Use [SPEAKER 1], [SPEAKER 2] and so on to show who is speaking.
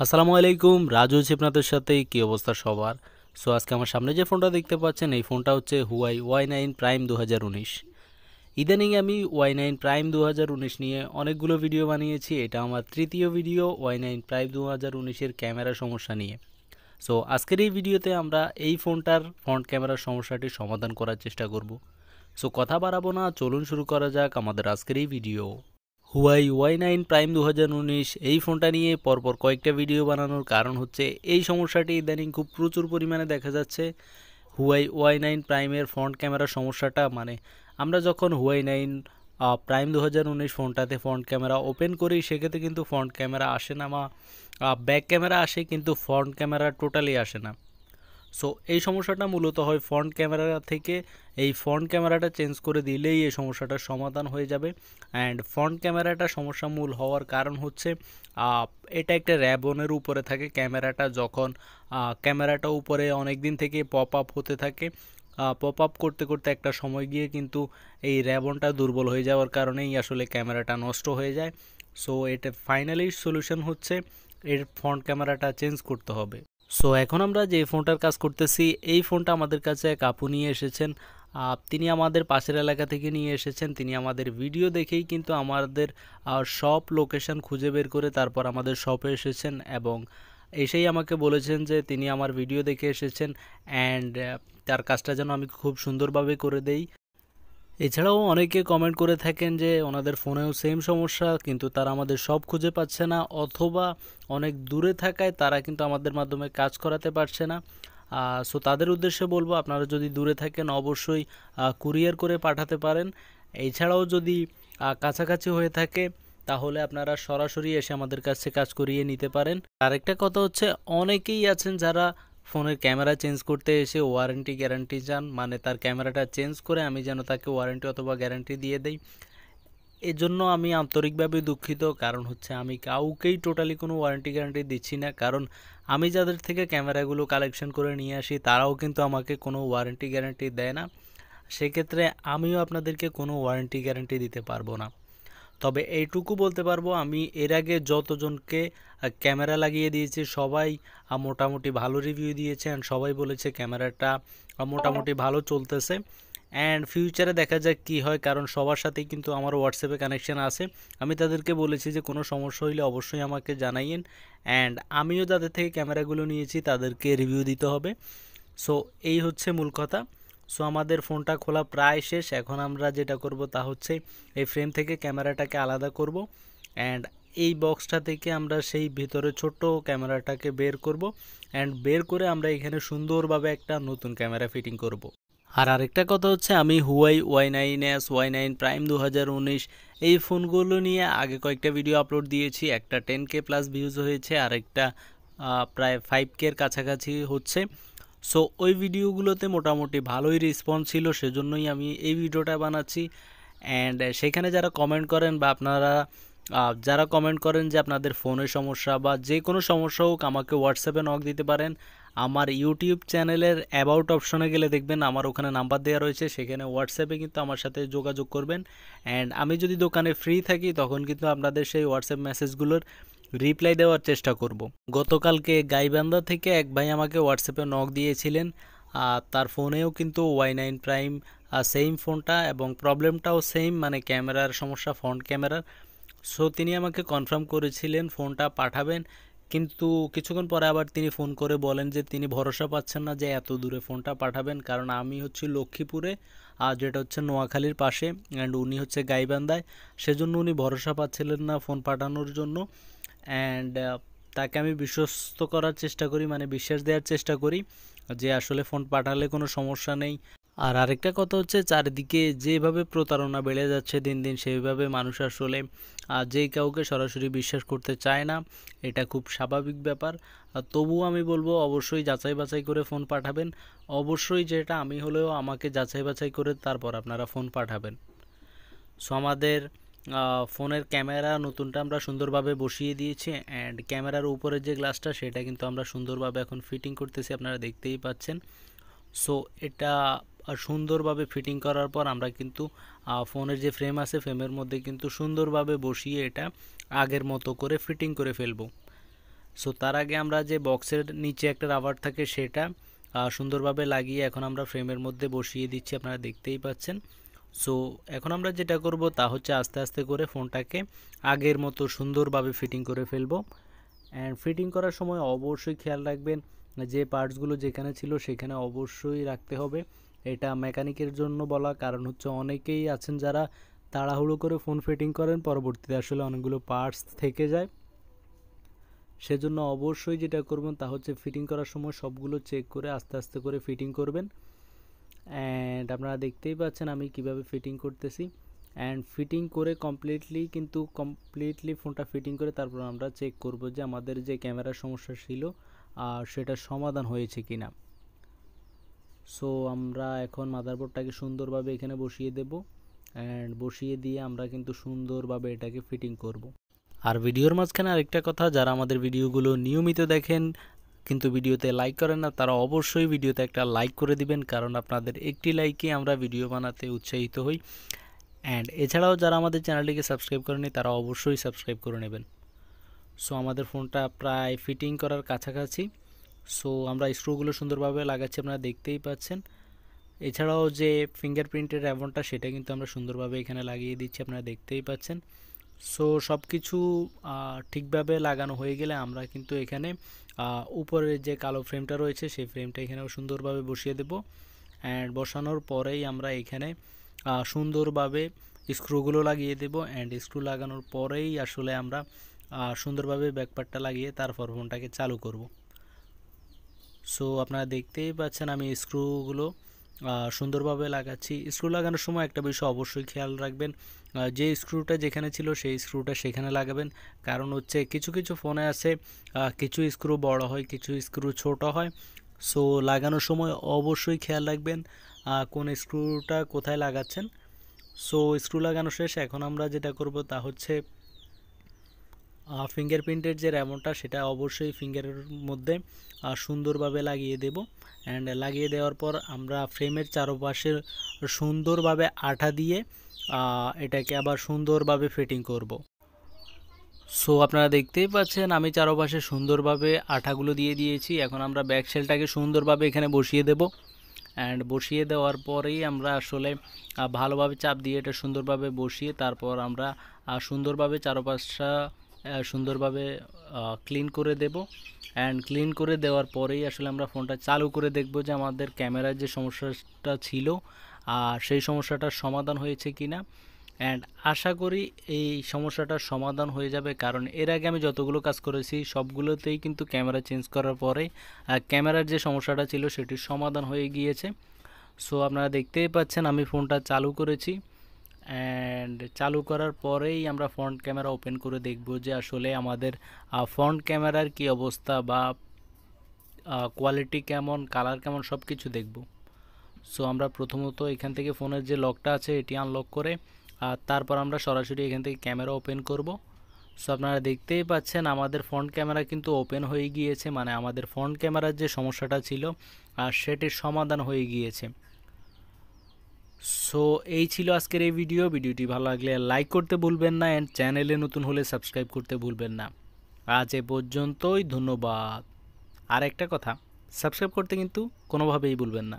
[SPEAKER 1] আসসালামু আলাইকুম, রাজু আছি আপনাদের সাথে। কি অবস্থা সবার? সো আজকে আমার সামনে যে ফোনটা দেখতে পাচ্ছেন এই ফোনটা হচ্ছে হুয়াই Y9 প্রাইম 2019। ইদানিং আমি Y9 প্রাইম 2019 নিয়ে অনেকগুলো ভিডিও বানিয়েছি। এটা আমার তৃতীয় ভিডিও Y9 প্রাইম 2019-এর ক্যামেরা সমস্যা নিয়ে। সো আজকের এই ভিডিওতে আমরা এই ফোনটার ফ্রন্ট ক্যামেরার সমস্যাটি সমাধান করার চেষ্টা করব। সো কথা বাড়াবো না, চলুন শুরু করা যাক আমাদের আজকের এই ভিডিও। হুয়াই Y9 প্রাইম 2019 এই ফোনটা নিয়ে পরপর কয়েকটা ভিডিও বানানোর কারণ হচ্ছে এই সমস্যাটি ইদানিং খুব প্রচুর পরিমাণে দেখা যাচ্ছে। হুয়াই Y9 প্রাইমের ফ্রন্ট ক্যামেরার সমস্যাটা মানে আমরা যখন হুয়াই 9 প্রাইম 2019 ফোনটাতে ফ্রন্ট ক্যামেরা ওপেন করি সেক্ষেত্রে কিন্তু ফ্রন্ট ক্যামেরা আসে না, বা ব্যাক ক্যামেরা আসে কিন্তু ফ্রন্ট ক্যামেরা টোটালি আসে না। সো এই সমস্যাটা মূলত হয় ফ্রন্ট ক্যামেরা থেকে। এই ফ্রন্ট ক্যামেরাটা চেঞ্জ করে দিলেই এই সমস্যাটার সমাধান হয়ে যাবে। অ্যান্ড ফ্রন্ট ক্যামেরাটা সমস্যা মূল হওয়ার কারণ হচ্ছে এটা একটা র্যাবনের উপরে থাকে ক্যামেরাটা। যখন ক্যামেরাটা উপরে অনেক দিন থেকে পপ আপ হতে থাকে, পপ আপ করতে করতে একটা সময় গিয়ে কিন্তু এই র্যাবনটা দুর্বল হয়ে যাওয়ার কারণেই আসলে ক্যামেরাটা নষ্ট হয়ে যায়। সো এটা ফাইনালি সলিউশন হচ্ছে এর ফ্রন্ট ক্যামেরাটা চেঞ্জ করতে হবে। সো এখন আমরা যে ফোনটার কাজ করতেছি এই ফোনটা আমাদের কাছে এক আপু নিয়ে এসেছেন। তিনি আমাদের পাশের এলাকা থেকে নিয়ে এসেছেন। তিনি আমাদের ভিডিও দেখেই কিন্তু আমাদের সব লোকেশন খুঁজে বের করে তারপর আমাদের শপে এসেছেন এবং এসেই আমাকে বলেছেন যে তিনি আমার ভিডিও দেখে এসেছেন অ্যান্ড তার কাজটা যেন আমি খুব সুন্দরভাবে করে দেই। এছাড়াও অনেকে কমেন্ট করে থাকেন যে ওনাদের ফোনেও সেম সমস্যা, কিন্তু তারা আমাদের সব খুঁজে পাচ্ছে না, অথবা অনেক দূরে থাকায় তারা কিন্তু আমাদের মাধ্যমে কাজ করাতে পারছে না। সো তাদের উদ্দেশ্যে বলবো, আপনারা যদি দূরে থাকেন অবশ্যই কুরিয়ার করে পাঠাতে পারেন। এছাড়াও যদি কাছাকাছি হয়ে থাকে তাহলে আপনারা সরাসরি এসে আমাদের কাছে কাজ করিয়ে নিতে পারেন। আরেকটা কথা হচ্ছে, অনেকেই আছেন যারা ফোনের ক্যামেরা চেঞ্জ করতে এসে ওয়ারেন্টি গ্যারান্টি চান, মানে তার ক্যামেরাটা চেঞ্জ করে আমি যেন তাকে ওয়ারেন্টি অথবা গ্যারান্টি দিয়ে দেই। এজন্য আমি আন্তরিকভাবে দুঃখিত, কারণ হচ্ছে আমি কাউকেই টোটালি কোনো ওয়ারেন্টি গ্যারান্টি দিচ্ছি না। কারণ আমি যাদের থেকে ক্যামেরাগুলো কালেকশন করে নিয়ে আসি তারাও কিন্তু আমাকে কোনো ওয়ারেন্টি গ্যারান্টি দেয় না। সেক্ষেত্রে আমিও আপনাদেরকে কোনো ওয়ারেন্টি গ্যারান্টি দিতে পারবো না। তবে এইটুকু বলতে পারবো, আমি এর আগে যতজনকে ক্যামেরা লাগিয়ে দিয়েছি সবাই মোটামুটি ভালো রিভিউ দিয়েছে অ্যান্ড সবাই বলেছে ক্যামেরাটা মোটামুটি ভালো চলতেছে। অ্যান্ড ফিউচারে দেখা যাক কী হয়, কারণ সবার সাথেই কিন্তু আমার হোয়াটসঅ্যাপে কানেকশান আছে। আমি তাদেরকে বলেছি যে কোনো সমস্যা হলে অবশ্যই আমাকে জানাইয়েন, অ্যান্ড আমিও যাদের থেকে ক্যামেরাগুলো নিয়েছি তাদেরকে রিভিউ দিতে হবে। সো এই হচ্ছে মূল কথা। সো আমাদের ফোনটা খোলা প্রায় শেষ। এখন আমরা যেটা করব তা হচ্ছে এই ফ্রেম থেকে ক্যামেরাটাকে আলাদা করব অ্যান্ড এই বক্সটা থেকে আমরা সেই ভিতরে ছোট্ট ক্যামেরাটাকে বের করব অ্যান্ড বের করে আমরা এখানে সুন্দরভাবে একটা নতুন ক্যামেরা ফিটিং করব। আর আরেকটা কথা হচ্ছে, আমি হুয়াই Y9s Y9 প্রাইম 2019 এই ফোনগুলো নিয়ে আগে কয়েকটা ভিডিও আপলোড দিয়েছি। একটা 10K প্লাস ভিউজ হয়েছে, আরেকটা প্রায় 5K এর কাছাকাছি হচ্ছে। সো ওই ভিডিওগুলোতে মোটামুটি ভালোই রেসপন্স ছিল, সেজন্যই আমি এই ভিডিওটা বানাচ্ছি। অ্যান্ড সেখানে যারা কমেন্ট করেন বা আপনারা যারা কমেন্ট করেন যে আপনাদের ফোনের সমস্যা বা যে কোনো সমস্যা হোক আমাকে হোয়াটসঅ্যাপে নক দিতে পারেন। আমার ইউটিউব চ্যানেলের অ্যাবাউট অপশনে গেলে দেখবেন আমার ওখানে নাম্বার দেওয়া রয়েছে, সেখানে হোয়াটসঅ্যাপে কিন্তু আমার সাথে যোগাযোগ করবেন। অ্যান্ড আমি যদি দোকানে ফ্রি থাকি তখন কিন্তু আপনাদের সেই হোয়াটসঅ্যাপ মেসেজগুলোর রিপ্লাই দেওয়ার চেষ্টা করব। গতকালকে গাইবান্ধা থেকে এক ভাই আমাকে হোয়াটসঅ্যাপে নক দিয়েছিলেন, তার ফোনেও কিন্তু Y9 প্রাইম সেম ফোনটা এবং প্রবলেমটাও সেম, মানে ক্যামেরার সমস্যা, ফ্রন্ট ক্যামেরার। সো তিনি আমাকে কনফার্ম করেছিলেন ফোনটা পাঠাবেন, কিন্তু কিছুক্ষণ পরে আবার তিনি ফোন করে বলেন যে তিনি ভরসা পাচ্ছেন না যে এত দূরে ফোনটা পাঠাবেন, কারণ আমি হচ্ছি লক্ষ্মীপুরে আর যেটা হচ্ছে নোয়াখালীর পাশে অ্যান্ড উনি হচ্ছে গাইবান্ধায়। সেজন্য উনি ভরসা পাচ্ছিলেন না ফোন পাঠানোর জন্য। অ্যান্ড তাকে আমি বিশ্বস্ত করার চেষ্টা করি, মানে বিশ্বাস দেওয়ার চেষ্টা করি যে আসলে ফোন পাঠালে কোনো সমস্যা নেই। আর আরেকটা কথা হচ্ছে, চারিদিকে যেভাবে প্রতারণা বেড়ে যাচ্ছে দিন দিন, সেইভাবে মানুষ আসলে যে কাউকে সরাসরি বিশ্বাস করতে চায় না। এটা খুব স্বাভাবিক ব্যাপার। তবুও আমি বলবো অবশ্যই যাচাই বাছাই করে ফোন পাঠাবেন। অবশ্যই যেটা আমি হলেও আমাকে যাচাই বাছাই করে তারপর আপনারা ফোন পাঠাবেন। সো আমাদের ফোনের ক্যামেরা নতুনটা আমরা সুন্দরভাবে বসিয়ে দিয়েছি অ্যান্ড ক্যামেরার উপরে যে গ্লাসটা সেটা কিন্তু আমরা সুন্দরভাবে এখন ফিটিং করতেছি, আপনারা দেখতেই পাচ্ছেন। সো এটা সুন্দরভাবে ফিটিং করার পর আমরা কিন্তু ফোনের যে ফ্রেম আছে ফ্রেমের মধ্যে কিন্তু সুন্দরভাবে বসিয়ে এটা আগের মতো করে ফিটিং করে ফেলবো। সো তার আগে আমরা যে বক্সের নিচে একটা রাবার থাকে সেটা সুন্দরভাবে লাগিয়ে এখন আমরা ফ্রেমের মধ্যে বসিয়ে দিচ্ছি, আপনারা দেখতেই পাচ্ছেন। সো এখন আমরা যেটা করব তা হচ্ছে আস্তে আস্তে করে ফোনটাকে আগের মতো সুন্দরভাবে ফিটিং করে ফেলবো। অ্যান্ড ফিটিং করার সময় অবশ্যই খেয়াল রাখবেন যে পার্টসগুলো যেখানে ছিল সেখানে অবশ্যই রাখতে হবে। এটা মেকানিকের জন্য বলা, কারণ হচ্ছে অনেকেই আছেন যারা তাড়াহুড়ো করে ফোন ফিটিং করেন, পরবর্তীতে আসলে অনেকগুলো পার্টস থেকে যায়। সেজন্য অবশ্যই যেটা করবেন তা হচ্ছে ফিটিং করার সময় সবগুলো চেক করে আস্তে আস্তে করে ফিটিং করবেন। অ্যান্ড আপনারা দেখতেই পাচ্ছেন আমি কিভাবে ফিটিং করতেছি। অ্যান্ড ফিটিং করে কমপ্লিটলি ফোনটা ফিটিং করে তারপর আমরা চেক করব যে আমাদের যে ক্যামেরার সমস্যা ছিল সেটার সমাধান হয়েছে কিনা। সো আমরা এখন মাদারবোর্ডটাকে সুন্দরভাবে এখানে বসিয়ে দেব, অ্যান্ড বসিয়ে দিয়ে আমরা কিন্তু সুন্দরভাবে এটাকে ফিটিং করব। আর ভিডিওর মাঝখানে আরেকটা কথা, যারা আমাদের ভিডিওগুলো নিয়মিত দেখেন কিন্তু ভিডিওতে লাইক করেন না, তারা অবশ্যই ভিডিওতে একটা লাইক করে দিবেন, কারণ আপনাদের একটি লাইকে আমরা ভিডিও বানাতে উৎসাহিত হই। অ্যান্ড এছাড়াও যারা আমাদের চ্যানেলটিকে সাবস্ক্রাইব করেনি তারা অবশ্যই সাবস্ক্রাইব করে নেবেন। সো আমাদের ফোনটা প্রায় ফিটিং করার কাছাকাছি। সো আমরা স্ক্রুগুলো সুন্দরভাবে লাগাচ্ছি, আপনারা দেখতেই পাচ্ছেন। এছাড়াও যে ফিঙ্গারপ্রিন্টের র্যাবনটা সেটা কিন্তু আমরা সুন্দরভাবে এখানে লাগিয়ে দিচ্ছি, আপনারা দেখতেই পাচ্ছেন। সো সব কিছু ঠিকভাবে লাগানো হয়ে গেলে আমরা কিন্তু এখানে উপরের যে কালো ফ্রেমটা রয়েছে সেই ফ্রেমটা এখানেও সুন্দরভাবে বসিয়ে দেব। অ্যান্ড বসানোর পরেই আমরা এখানে সুন্দরভাবে স্ক্রুগুলো লাগিয়ে দেব। অ্যান্ড স্ক্রু লাগানোর পরেই আসলে আমরা সুন্দরভাবে ব্যাকপার্টটা লাগিয়ে তারপর ফোনটাকে চালু করব। সো আপনারা দেখতেই পাচ্ছেন আমি স্ক্রুগুলো সুন্দরভাবে লাগাচ্ছি। স্ক্রু লাগানোর সময় একটা বিষয় অবশ্যই খেয়াল রাখবেন, যে স্ক্রুটা যেখানে ছিল সেই স্ক্রুটা সেখানে লাগাবেন। কারণ হচ্ছে কিছু কিছু ফোনে আছে কিছু স্ক্রু বড় হয়, কিছু স্ক্রু ছোট হয়। সো লাগানোর সময় অবশ্যই খেয়াল রাখবেন কোন স্ক্রুটা কোথায় লাগাচ্ছেন। সো স্ক্রু লাগানো শেষ, এখন আমরা যেটা করব তা হচ্ছে ফিঙ্গারপ্রিন্টের যে র্যামনটা সেটা অবশ্যই ফিঙ্গারের মধ্যে সুন্দরভাবে লাগিয়ে দেব। অ্যান্ড লাগিয়ে দেওয়ার পর আমরা ফ্রেমের চারপাশে সুন্দরভাবে আঠা দিয়ে এটাকে আবার সুন্দরভাবে ফিটিং করব। সো আপনারা দেখতেই পাচ্ছেন আমি চারপাশে সুন্দরভাবে আঠাগুলো দিয়ে দিয়েছি। এখন আমরা ব্যাক শেলটাকে সুন্দরভাবে এখানে বসিয়ে দেব। অ্যান্ড বসিয়ে দেওয়ার পরেই আমরা আসলে ভালোভাবে চাপ দিয়ে এটা সুন্দরভাবে বসিয়ে তারপর আমরা সুন্দরভাবে চারপাশটা সুন্দরভাবে ক্লিন করে দেব। অ্যান্ড ক্লিন করে দেওয়ার পরেই আসলে আমরা ফোনটা চালু করে দেখব যে আমাদের ক্যামেরার যে সমস্যাটা ছিল সেই সমস্যাটার সমাধান হয়েছে কিনা। অ্যান্ড আশা করি এই সমস্যাটার সমাধান হয়ে যাবে, কারণ এর আগে আমি যতগুলো কাজ করেছি সবগুলোতেই কিন্তু ক্যামেরা চেঞ্জ করার পরে ক্যামেরার যে সমস্যাটা ছিল সেটির সমাধান হয়ে গিয়েছে। সো আপনারা দেখতেই পাচ্ছেন আমি ফোনটা চালু করেছি। অ্যান্ড চালু করার পরেই আমরা ফ্রন্ট ক্যামেরা ওপেন করে দেখব যে আসলে আমাদের ফ্রন্ট ক্যামেরার কি অবস্থা বা কোয়ালিটি কেমন, কালার কেমন, সব কিছু দেখব। সো আমরা প্রথমত এখান থেকে ফোনের যে লকটা আছে এটি আনলক করে তারপর আমরা সরাসরি এখান থেকে ক্যামেরা ওপেন করব। সো আপনারা দেখতেই পাচ্ছেন আমাদের ফ্রন্ট ক্যামেরা কিন্তু ওপেন হয়ে গিয়েছে, মানে আমাদের ফ্রন্ট ক্যামেরার যে সমস্যাটা ছিল সেটির সমাধান হয়ে গিয়েছে। সো এই ছিল আজকের এই ভিডিওটি ভালো লাগলে লাইক করতে ভুলবেন না, অ্যান্ড চ্যানেলে নতুন হলে সাবস্ক্রাইব করতে ভুলবেন না। আজ এ পর্যন্তই, ধন্যবাদ। আর একটা কথা, সাবস্ক্রাইব করতে কিন্তু কোনোভাবেই ভুলবেন না।